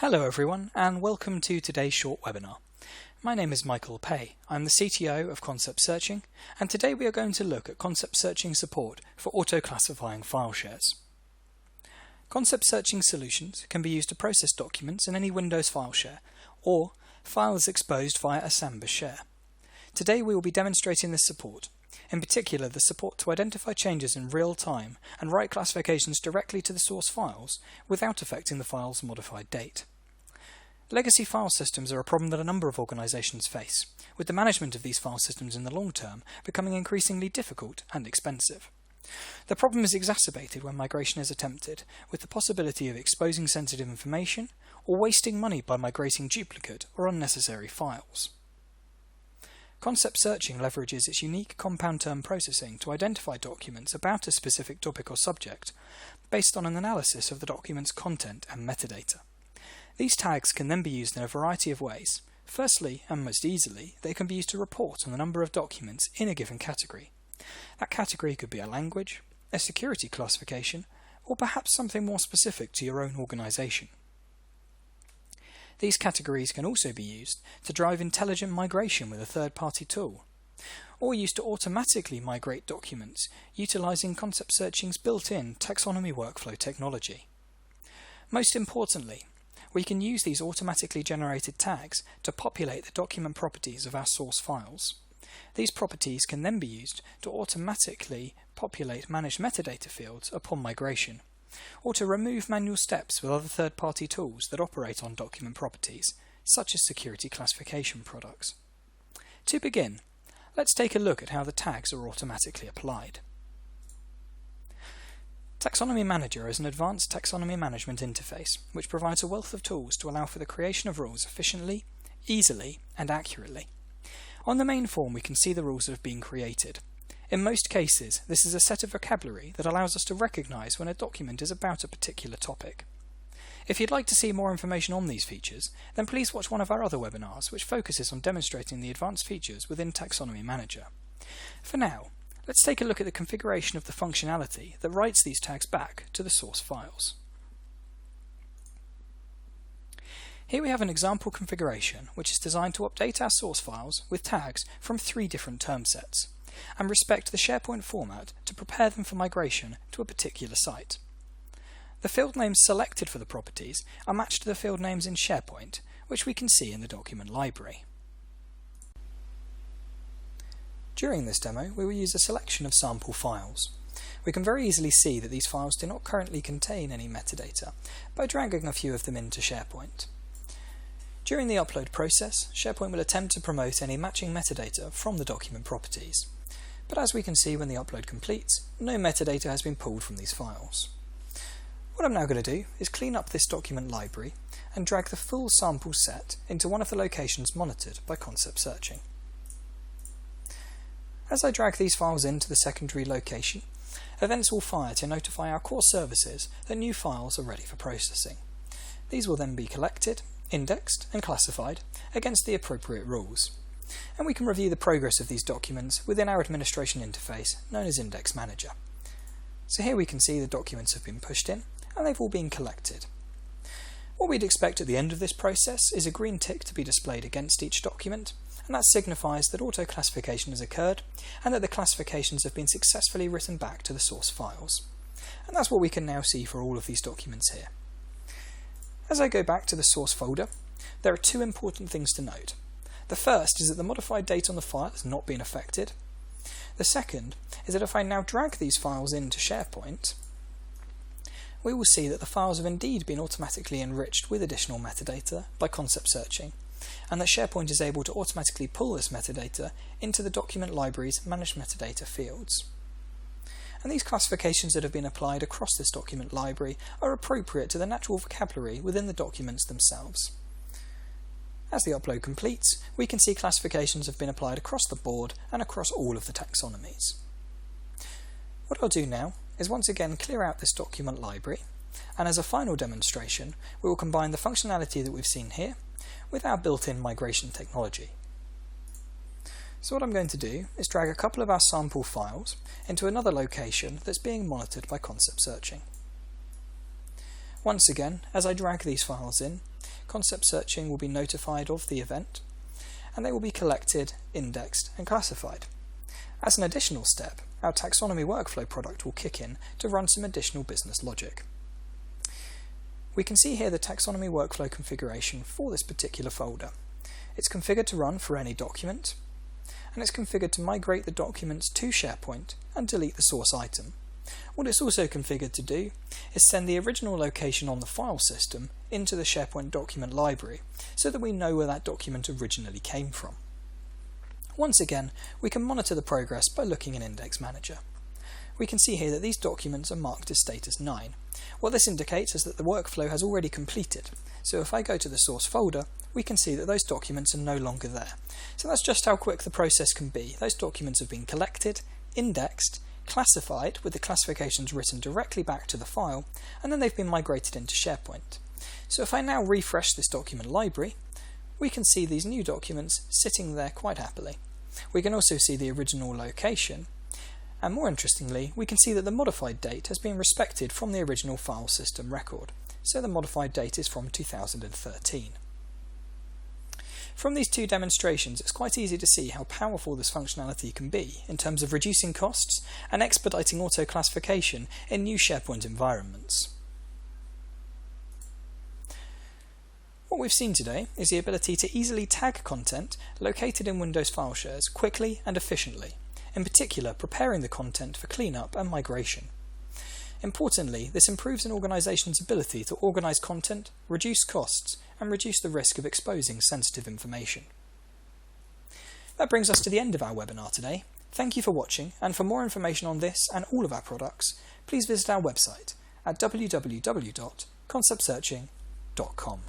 Hello everyone, and welcome to today's short webinar. My name is Michael Pay. I'm the CTO of Concept Searching, and today we are going to look at concept searching support for auto-classifying file shares. Concept searching solutions can be used to process documents in any Windows file share, or files exposed via a Samba share. Today we will be demonstrating this support, in particular the support to identify changes in real time and write classifications directly to the source files without affecting the file's modified date. Legacy file systems are a problem that a number of organizations face, with the management of these file systems in the long term becoming increasingly difficult and expensive. The problem is exacerbated when migration is attempted, with the possibility of exposing sensitive information or wasting money by migrating duplicate or unnecessary files. Concept searching leverages its unique compound term processing to identify documents about a specific topic or subject, based on an analysis of the document's content and metadata. These tags can then be used in a variety of ways. Firstly, and most easily, they can be used to report on the number of documents in a given category. That category could be a language, a security classification, or perhaps something more specific to your own organization. These categories can also be used to drive intelligent migration with a third-party tool, or used to automatically migrate documents utilizing Concept Searching's built-in Taxonomy Workflow technology. Most importantly, we can use these automatically generated tags to populate the document properties of our source files. These properties can then be used to automatically populate managed metadata fields upon migration, or to remove manual steps with other third-party tools that operate on document properties, such as security classification products. To begin, let's take a look at how the tags are automatically applied. Taxonomy Manager is an advanced taxonomy management interface which provides a wealth of tools to allow for the creation of rules efficiently, easily, and accurately. On the main form we can see the rules that have been created. In most cases, this is a set of vocabulary that allows us to recognize when a document is about a particular topic. If you'd like to see more information on these features, then please watch one of our other webinars which focuses on demonstrating the advanced features within Taxonomy Manager. For now, let's take a look at the configuration of the functionality that writes these tags back to the source files. Here we have an example configuration which is designed to update our source files with tags from 3 different term sets, and respect the SharePoint format to prepare them for migration to a particular site. The field names selected for the properties are matched to the field names in SharePoint, which we can see in the document library. During this demo, we will use a selection of sample files. We can very easily see that these files do not currently contain any metadata by dragging a few of them into SharePoint. During the upload process, SharePoint will attempt to promote any matching metadata from the document properties. But as we can see when the upload completes, no metadata has been pulled from these files. What I'm now going to do is clean up this document library and drag the full sample set into one of the locations monitored by Concept Searching. As I drag these files into the secondary location, events will fire to notify our core services that new files are ready for processing. These will then be collected, indexed and classified against the appropriate rules. And we can review the progress of these documents within our administration interface known as Index Manager. So here we can see the documents have been pushed in and they've all been collected. What we'd expect at the end of this process is a green tick to be displayed against each document, and that signifies that auto-classification has occurred and that the classifications have been successfully written back to the source files. And that's what we can now see for all of these documents here. As I go back to the source folder, there are 2 important things to note. The first is that the modified date on the file has not been affected. The second is that if I now drag these files into SharePoint, we will see that the files have indeed been automatically enriched with additional metadata by Concept Searching, and that SharePoint is able to automatically pull this metadata into the document library's managed metadata fields. And these classifications that have been applied across this document library are appropriate to the natural vocabulary within the documents themselves. As the upload completes, we can see classifications have been applied across the board and across all of the taxonomies. What I'll do now is once again clear out this document library, and as a final demonstration, we will combine the functionality that we've seen here with our built-in migration technology. So what I'm going to do is drag a couple of our sample files into another location that's being monitored by Concept Searching. Once again, as I drag these files in, concept searching will be notified of the event, and they will be collected, indexed, and classified. As an additional step, our Taxonomy Workflow product will kick in to run some additional business logic. We can see here the Taxonomy Workflow configuration for this particular folder. It's configured to run for any document, and it's configured to migrate the documents to SharePoint and delete the source item. What it's also configured to do is send the original location on the file system into the SharePoint document library so that we know where that document originally came from. Once again, we can monitor the progress by looking in Index Manager. We can see here that these documents are marked as status 9. What this indicates is that the workflow has already completed. So if I go to the source folder, we can see that those documents are no longer there. So that's just how quick the process can be. Those documents have been collected, indexed, classified with the classifications written directly back to the file, and then they've been migrated into SharePoint. So if I now refresh this document library, we can see these new documents sitting there quite happily. We can also see the original location, and more interestingly, we can see that the modified date has been respected from the original file system record. So the modified date is from 2013. From these two demonstrations, it's quite easy to see how powerful this functionality can be in terms of reducing costs and expediting auto-classification in new SharePoint environments. What we've seen today is the ability to easily tag content located in Windows file shares quickly and efficiently, in particular preparing the content for cleanup and migration. Importantly, this improves an organization's ability to organize content, reduce costs, and reduce the risk of exposing sensitive information. That brings us to the end of our webinar today. Thank you for watching, and for more information on this and all of our products, please visit our website at www.conceptsearching.com.